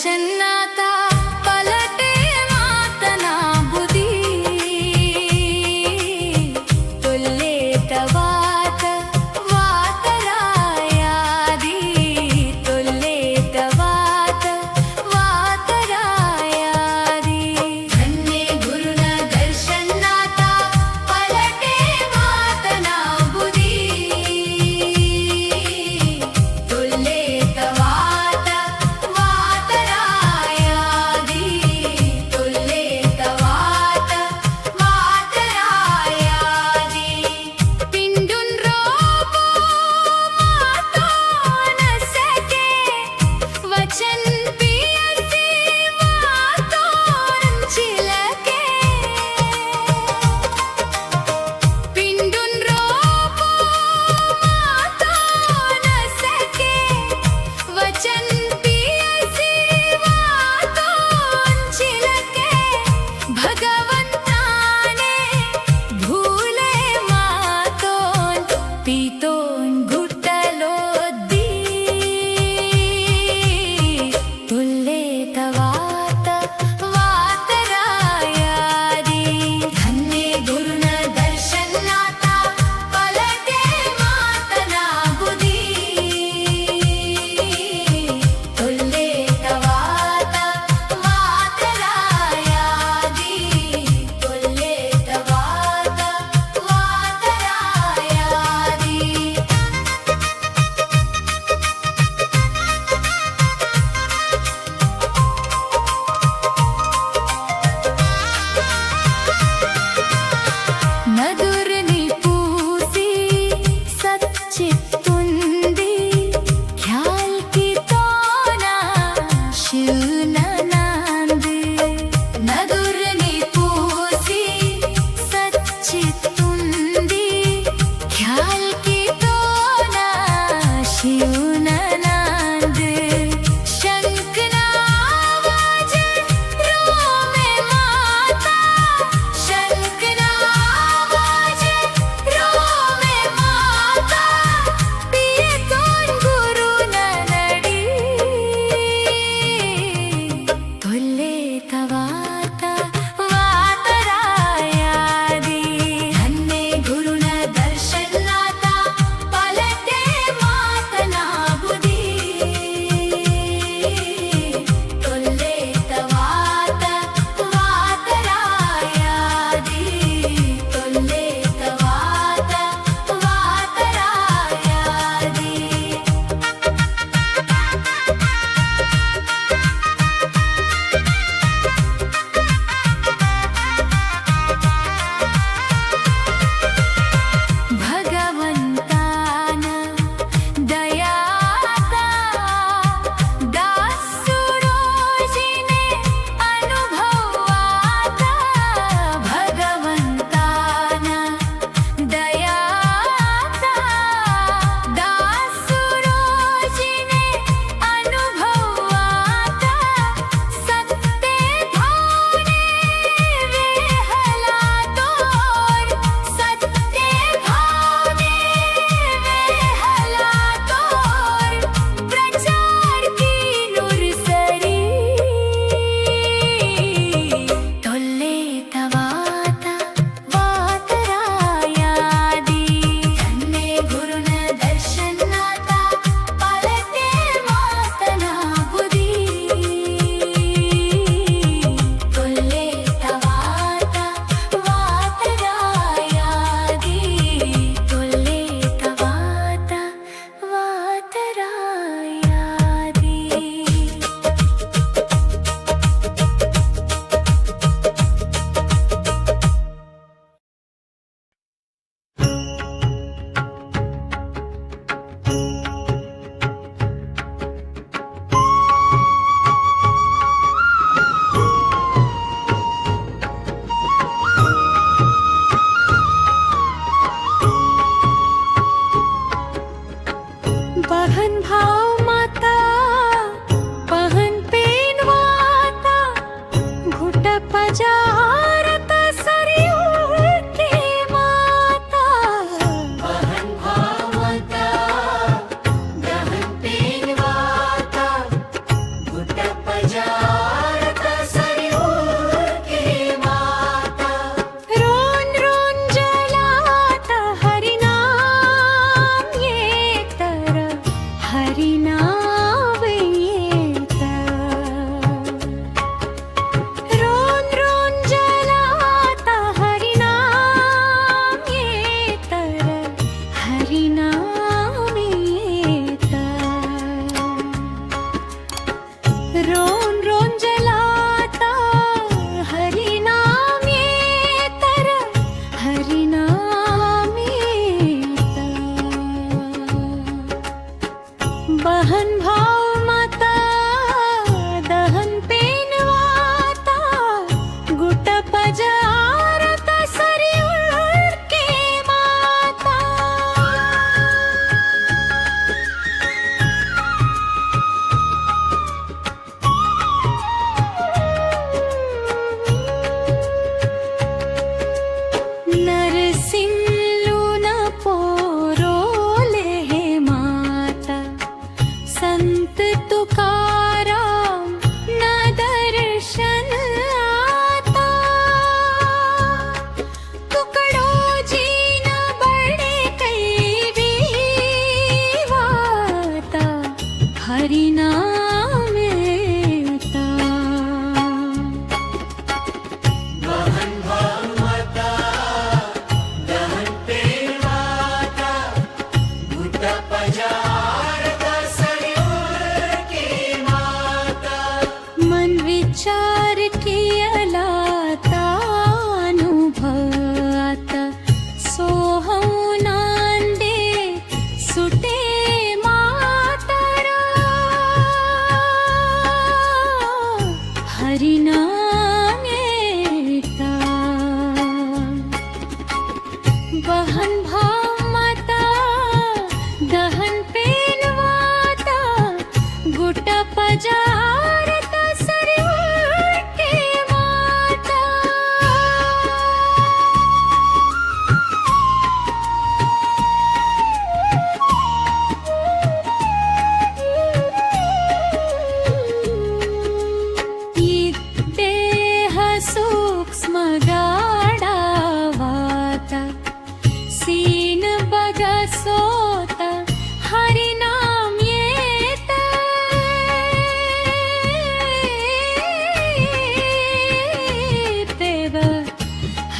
दर्शनाता पलटे मातना बुदी तुल्ले तवात वातरायादी तुल्ले तवात वातरायादी धन्य गुरुना दर्शनाता पलटे मातना बुदी तुल्ले तवात वातरायादी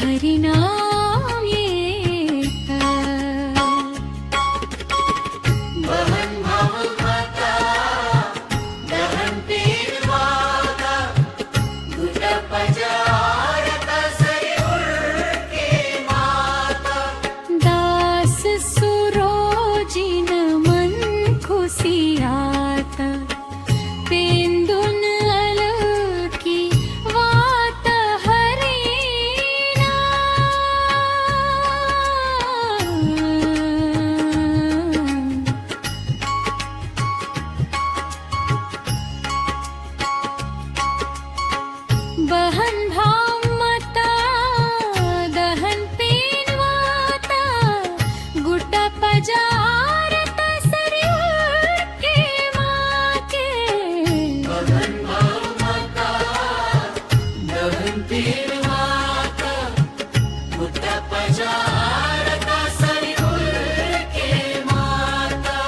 हरिनाम येता बहन भाव माता दहन पीर माता गुट पजारता सरी उड़के माता दास सुरोजिन मन खुशियाता पेंदुन अलकी वात हरीना बहन भाव माता दहन पेन वाता गुटा पजारता सरी उड़के माके बहन भाव माता दहन पीर माता गुट पजारता सरी उड़के माता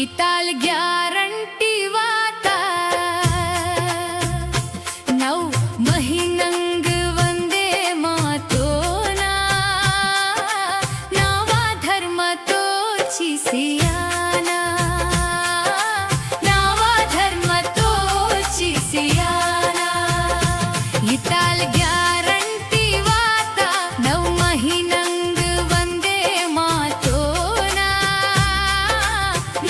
इताल ग्यारंटी वाता नौ महिनंग वंदे मातोना नवा धर्म तो चिसियाना नवा धर्म तो चिसियाना इताल ग्यारंटी वाता नौ महिनंग वंदे मातोना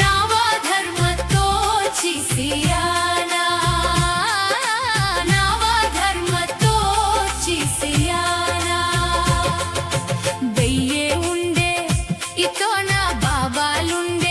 नवा धर्म तो चिसियाना नवा धर्म तो चिसियाना दయ్యే ఉండే ఇతో నా బాబాలుండే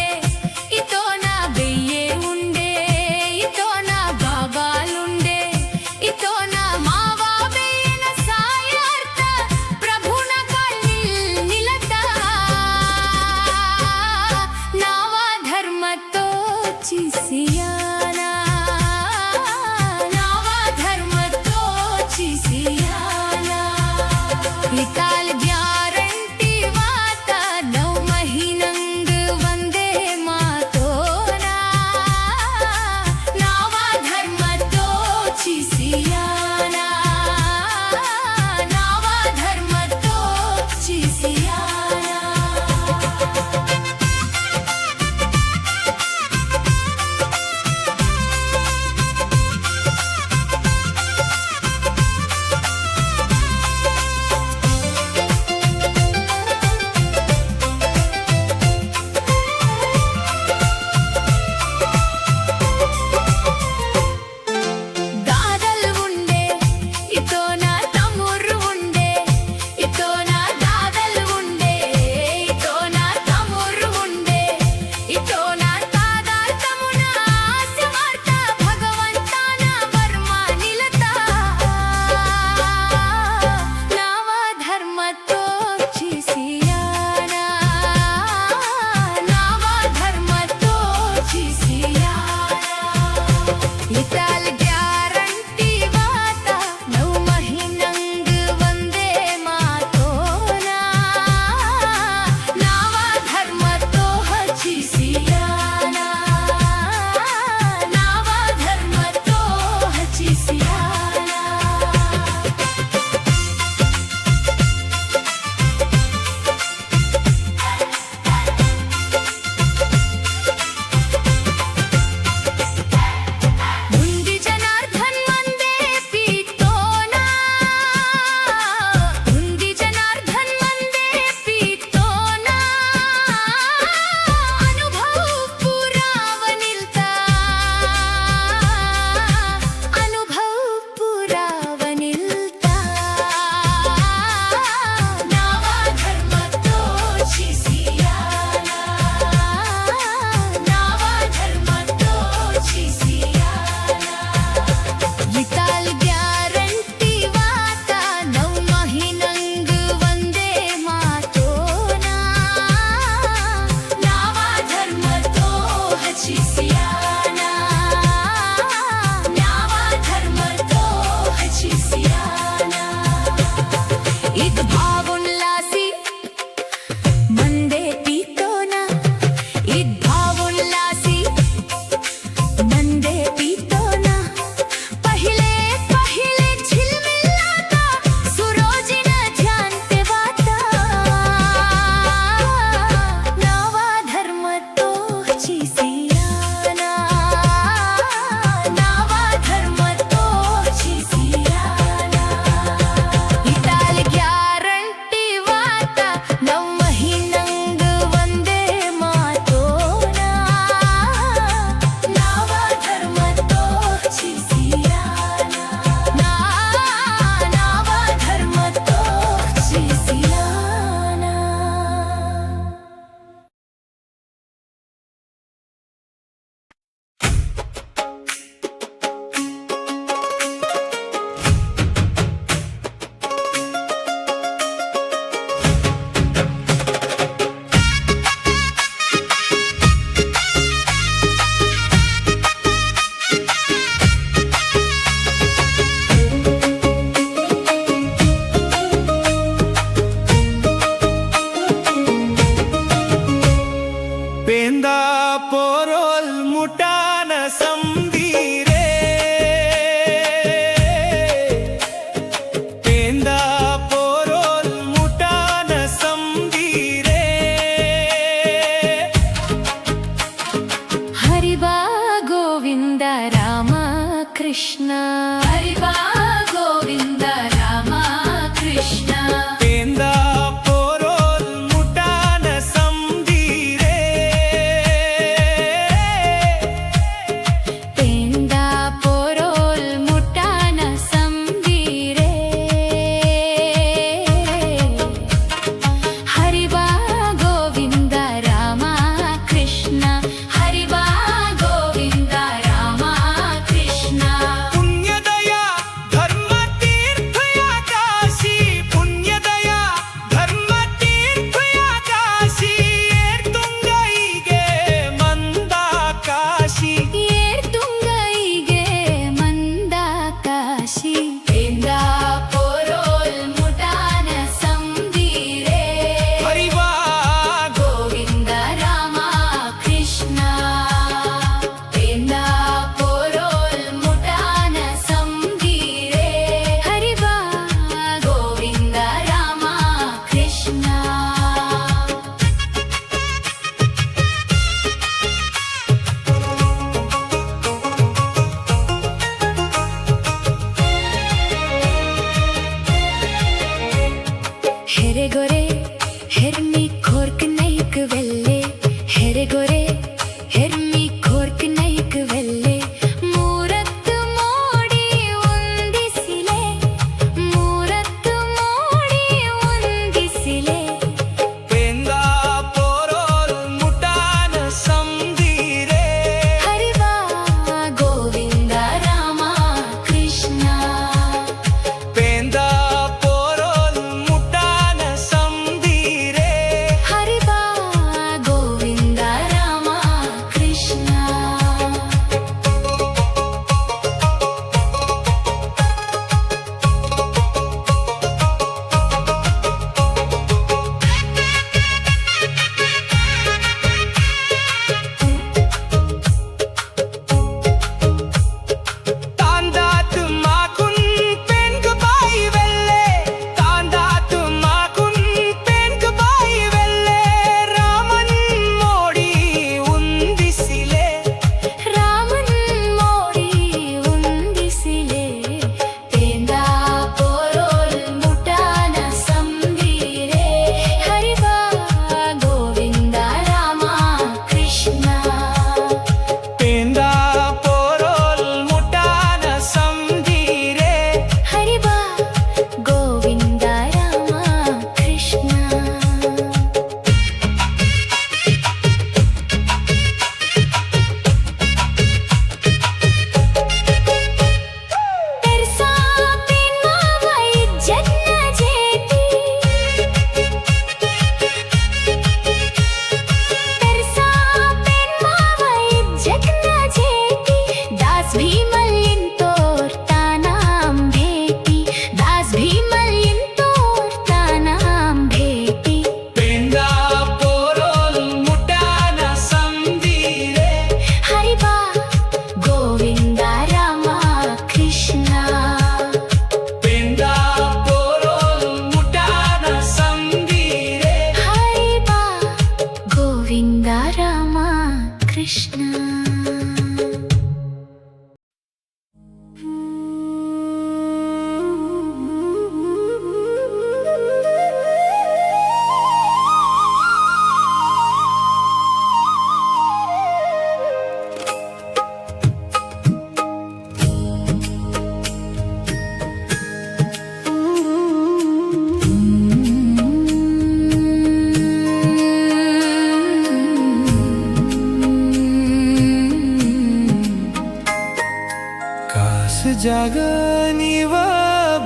जागनिवा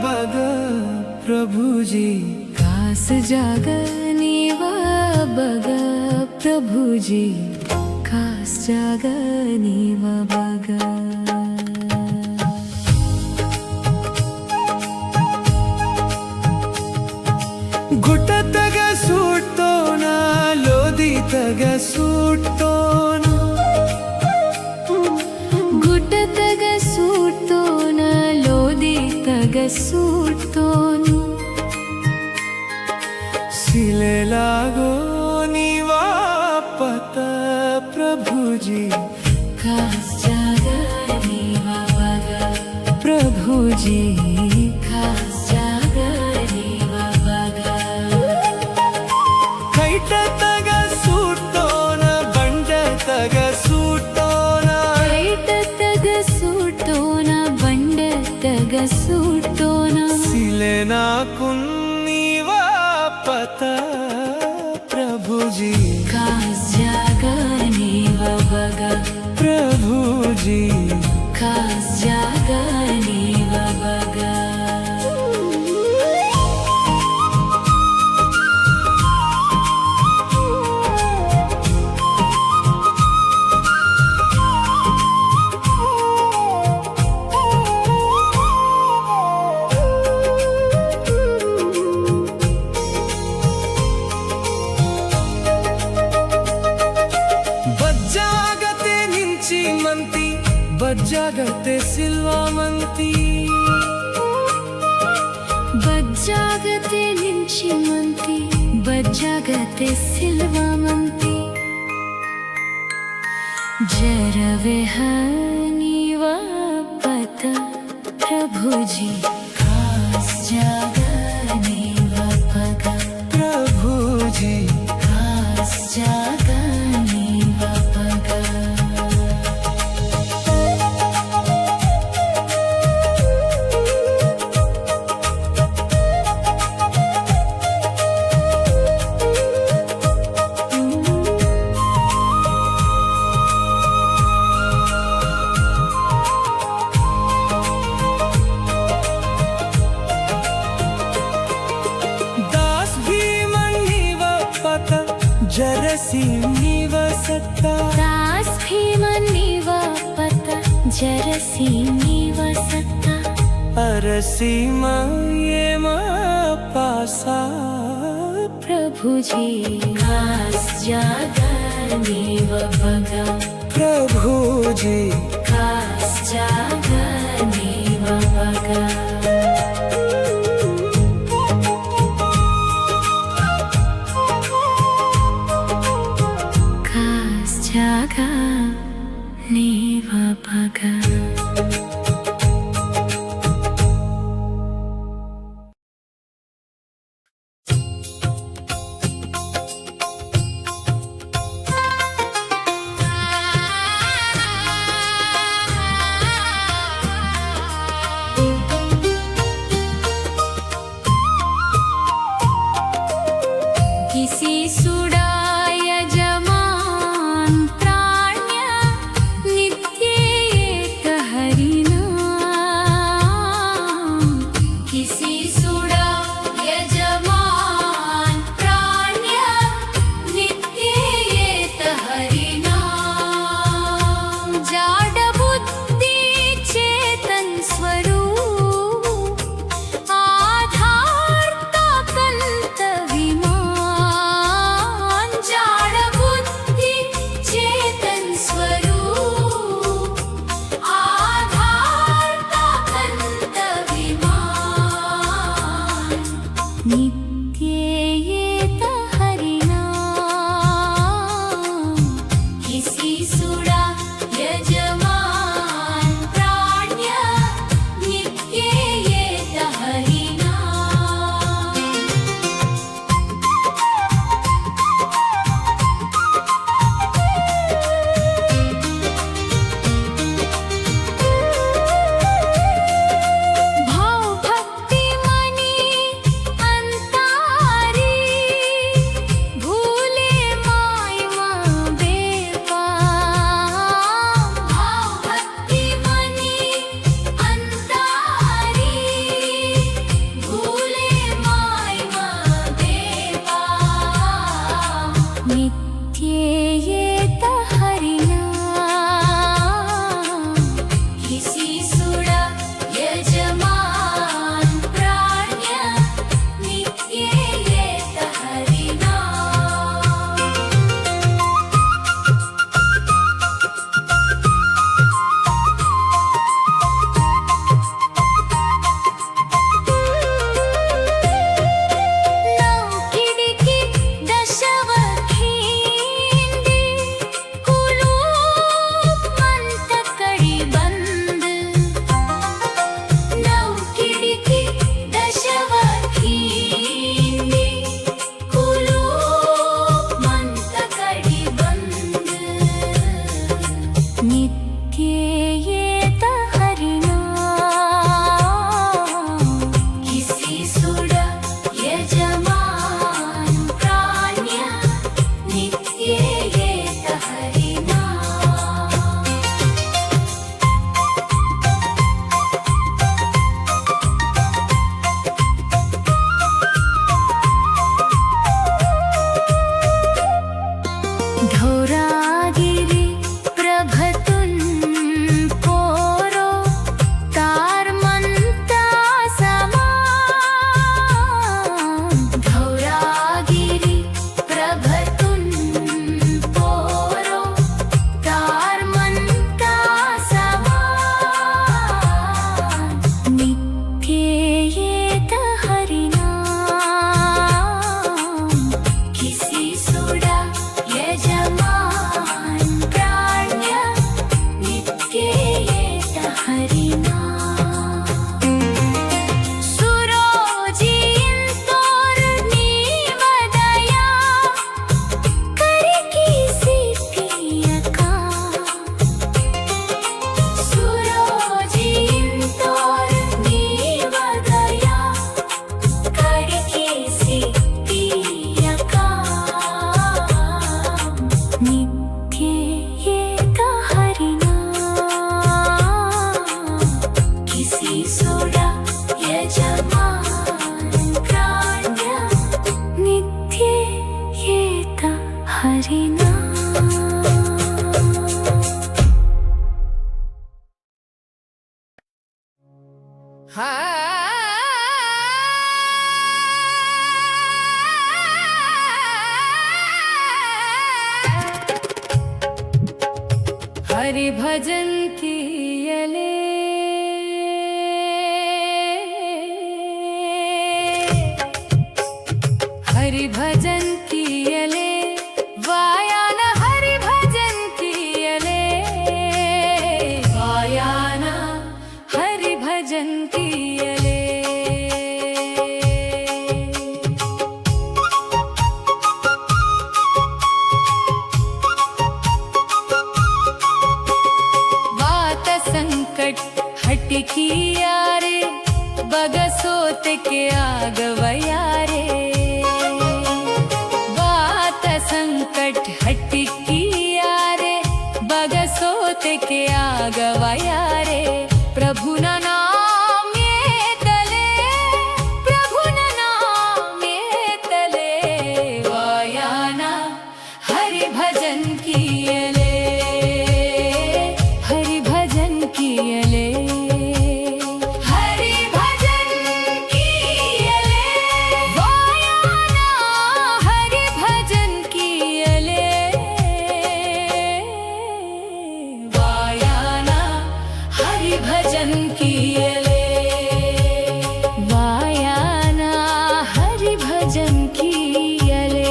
बग प्रभुजी कास जागनिवा बग प्रभुजी कास जागनिवा बग ಗುಟತಗ ಸುಟ್ಟೋನ ಲೋದಿತಗ ಸುಟ್ಟೋನ ಗುಟತಗ ಸುಟ್ಟೋನ ಲೋದಿತಗ ಸುಟ್ಟೋನ ಸಿಲೆಲಾಗೋ ನಿವಾಪತ ಪ್ರಭುಜಿ ಕಾಸ್ ಜಾಗನಿವಾ ಬಗ ಪ್ರಭುಜಿ ಕಾಸ್ ಜಾಗನಿವಾ ಬಗ ಕೈಟತಗ ಸುಟ್ಟೋನ ಬಂಡತಗ ಸುಟ್ಟೋನ ಕೈಟತಗ ಸುಟ್ಟೋನ ಬಂಡತಗ ಸುಟ್ಟೋನ ಸಿಲೆನಾ ಕುನ್ನಿವಾಪತ ಪ್ರಭುಜಿ ಕಾಸ್ ಜಾಗನಿವಾ ಬಗ ಪ್ರಭುಜಿ ಕಾಸ್ ಜಾಗನಿವಾ ಬಗ ಬಜ್ಜಾಗತೆ ನಿಂಚಿ ಮಂತಿ ಬಜ್ಜಾಗತೆ ಸಿಲ್ವಾಮಂತಿ ಬಜ್ಜಾಗತೆ ನಿಂಚಿ ಮಂತಿ ಬಜ್ಜಾಗತೆ ಸಿಲ್ವಾಮಂತಿ ಜರವೆ ಹನಿವಾ ಪತ ಪ್ರಭುಜಿ ಕಾಸ್ ಜಾಗನಿವಾ ಬಗ ಪ್ರಭುಜಿ ಕಾಸ್ ಜಾಗನಿವಾ ಬಗ दास भीमन्निवपत जरसी निवसत्त दास भीमन्निवा पत जरसी निवसत्त अरसीम येम पासा प्रभुजी कास जागनिवा बग प्रभुजी कास जागनिवा बग कास जागनिवा बग नित्येत हरिनाम किसी सुड़ा यजमान प्राण्य नित्येत हरिनाम नौकिडिकी दशवखींदी कुलूप मंतकड़ी बंद नौकिडिकी दशवखींदी कुलूप मंतकड़ी बंद नित्येत हरिनाम किसी सुड़ा यजमान प्राण्य नित्येत हरिनाम धौरागिरि प्रभतुन पोरो तारमंता समान धौरागिरि प्रभतुन पोरो तारमंता समान नित्येत हरिनाम किसी सुड़ा यजमान प्राण्य नित्येत हरिनाम सुरोजिंतोर नीवदया करकी सिद्धियका सुरोजिंतोर नीवदया करकी सिद्धियका नित्येत हरिनाम किसी सुड़ा यजमान प्राण्य नित्येत हरिनाम हरि भजन कियले हरि भजन कियले वायान हरि भजन कियले वायान हरि भजन कियले वात संकट हट किया रे बगसोत के आगवया रे वात संकट हट किया रे बगसोत के आगवया रे प्रभु ना नाम ये तले प्रभु ना नाम ये तले वायाना हरि भजन कियले हरि भजन कियले हरि भजन कियले वायाना हरि भजन कियले वायाना हरि भजन कियले वायाना हरि भजन कियले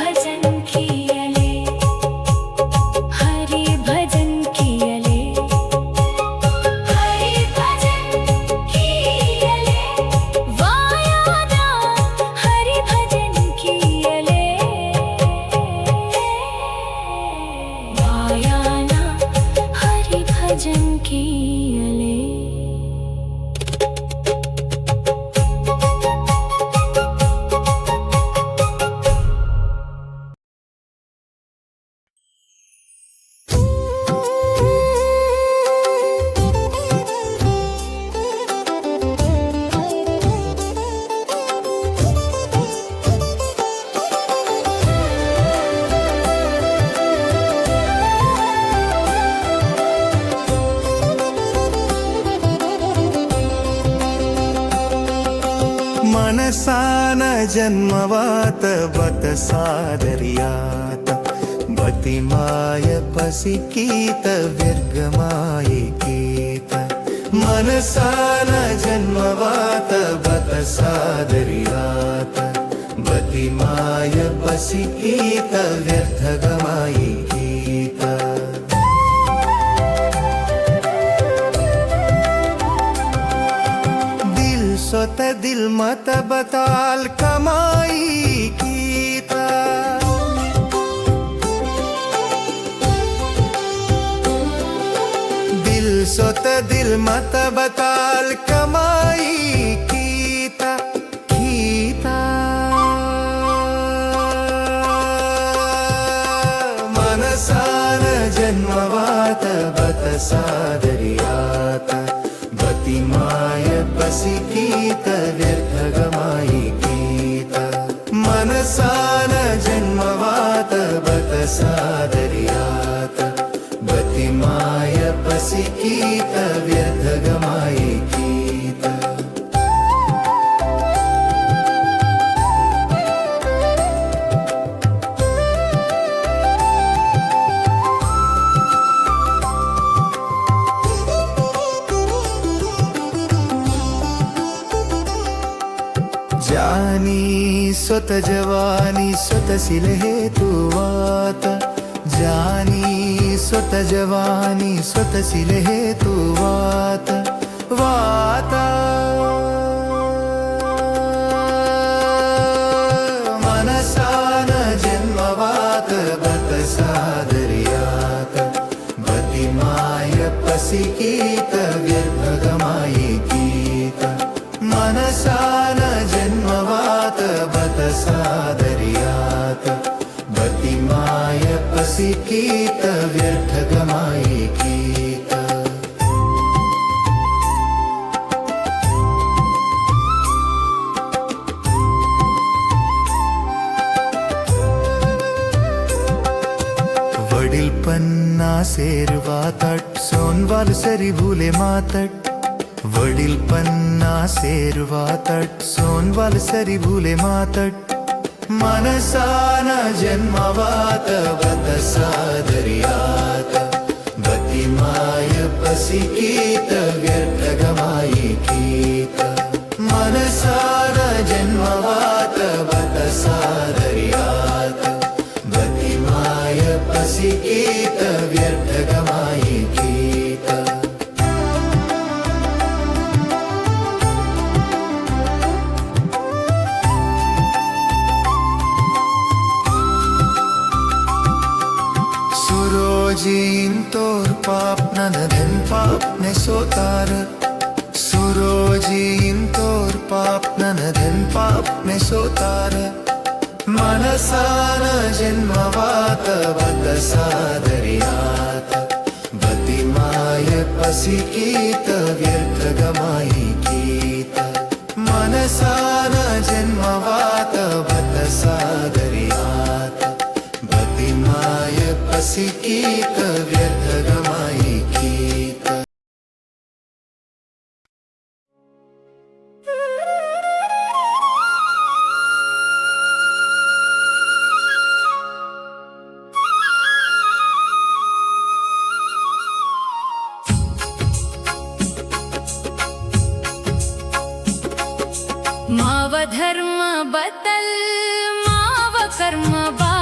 भजन कियले हरि भजन कियले हरि भजन कियले वायाना हरि भजन कियले वायाना हरि भजन कियले मनसान जन्मवात बत सादर्यात बतिमाय पसिकीत व्यर्गमाय कीत मनसान जन्मवात बत सादर्यात बतिमाय पसिकीत व्यर्थगमाय कीत सोत दिल मत बताल कमाई कीता दिल सोत दिल मत बताल कमाई कीता कीता मनसान जन्मवात बत सादर्यात बतिमाय पसिकीत व्यर्थगमाय कीत मनसान जन्मवात बत सादर्यात बतिमाय पसिकीत व्यर्थगमाय कीत जानी स्वत जवानी स्वत सिल हेतुवात जानी स्वत जवानी स्वत सिल हेतुवात वात मनसान जन्मवात बत सादर्यात बतिमाय पसिकीत व्यर्थगमाय कीत मनसान जन्मवात बत सादर्यात बतिमाय पसिकीत व्यर्थगमाय कीत वडील पन्ना सेरवातट सोनवाल सरी भूले मातट वडील पन्ना सेरवातट सोनवाल सरी भूले मातट मनसान जन्मवात बत सादर्यात बतिमाय पसिकीत व्यर्थगमाय कीत मनसान जन्मवात बत सादर्यात बतिमाय पसिकीत व्यर्थगमाय कीत सुरोजीन तोर पाप ननधन पाप ने सोतार सुरोजीन तोर पाप ननधन पाप ने सोतार मनसान जन्मवात बत सादर्यात बतिमाय पसिकीत व्यर्थगमाय कीत मनसान जन्मवात बत सादर्यात बतिमाय पसिकीत व्यर्थगमाय कीत माव धर्म बदल माव कर्म बा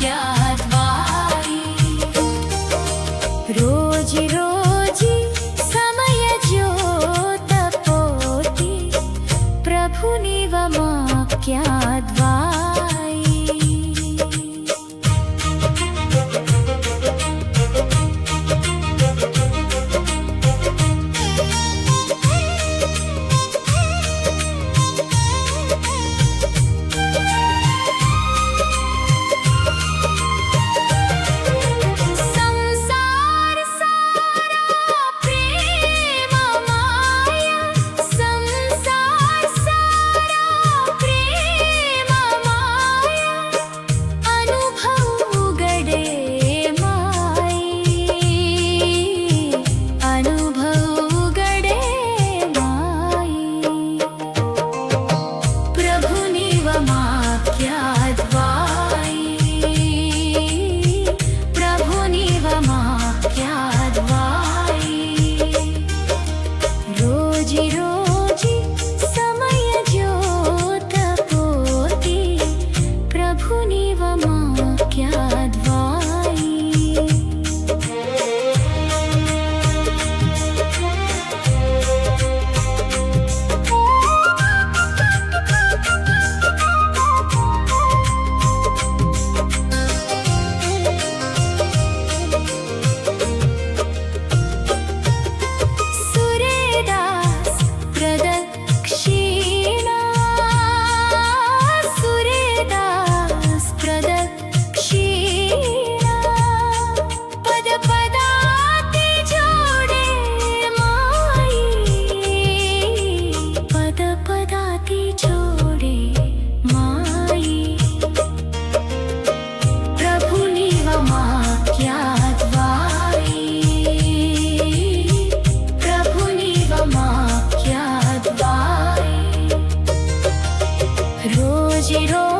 वाक्याद्वायी रोजी रोजी समय ज्योतपोति प्रभुनिव वाक्याद्वायी संसार सारा प्रेम माया संसार सारा प्रेम माया अनुभव उघडे माई अनुभव उघडे माई प्रभुनिव वाक्याद्वायी प्रभुनिव वाक्याद्वायी रोजी रोजी समय ज्योतपोति प्रभुनिव वाक्याद्वायी सुरेदास प्रदक्षिणा सुरेदास प्रदक्षिणा पद पदाति जोडे माई पद पदाति जोडे माई प्रभुनिव वाक्याद्वायी प्रभुनिव वाक्याद्वायी रोजी रोजी